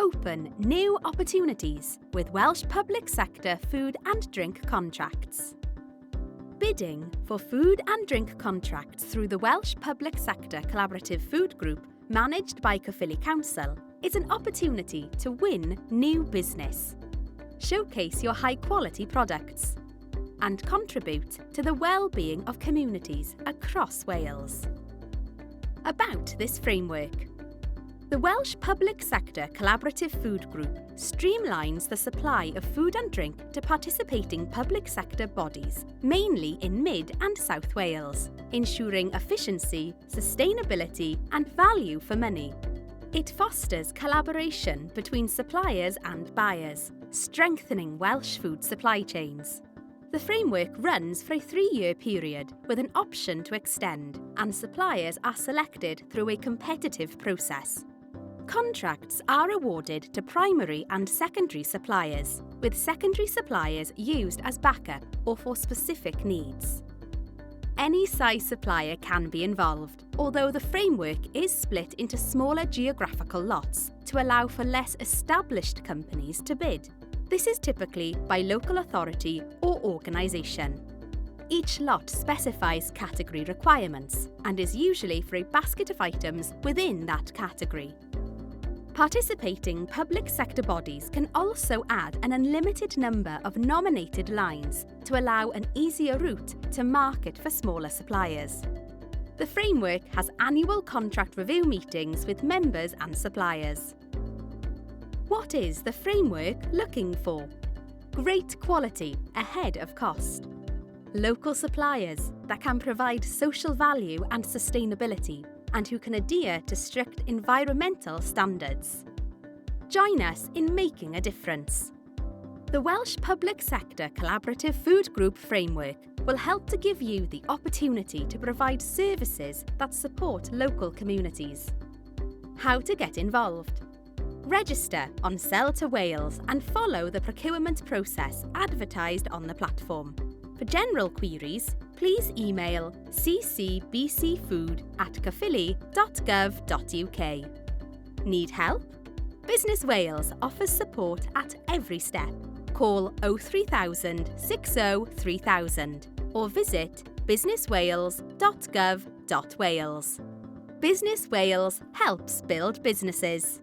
open new opportunities with Welsh public sector food and drink contracts. Bidding for food and drink contracts through the Welsh Public Sector Collaborative Food Group, managed by Caerphilly Council, is an opportunity to win new business, showcase your high-quality products, and contribute to the well-being of communities across Wales. About this framework. The Welsh Public Sector Collaborative Food Group streamlines the supply of food and drink to participating public sector bodies, mainly in Mid and South Wales, ensuring efficiency, sustainability and value for money. It fosters collaboration between suppliers and buyers, strengthening Welsh food supply chains. The framework runs for a 3-year period with an option to extend, and suppliers are selected through a competitive process. Contracts are awarded to primary and secondary suppliers, with secondary suppliers used as backup or for specific needs. Any size supplier can be involved, although the framework is split into smaller geographical lots to allow for less established companies to bid. This is typically by local authority or organisation. Each lot specifies category requirements and is usually for a basket of items within that category. Participating public sector bodies can also add an unlimited number of nominated lines to allow an easier route to market for smaller suppliers. The framework has annual contract review meetings with members and suppliers. What is the framework looking for? Great quality ahead of cost. Local suppliers that can provide social value and sustainability, and who can adhere to strict environmental standards. Join us in making a difference. The Welsh Public Sector Collaborative Food Group framework will help to give you the opportunity to provide services that support local communities. How to get involved? Register on Sell to Wales and follow the procurement process advertised on the platform. For general queries, please email ccbcfood@caerphilly.gov.uk. Need help? Business Wales offers support at every step. Call 03000 60 3000 or visit businesswales.gov.wales. Business Wales helps build businesses.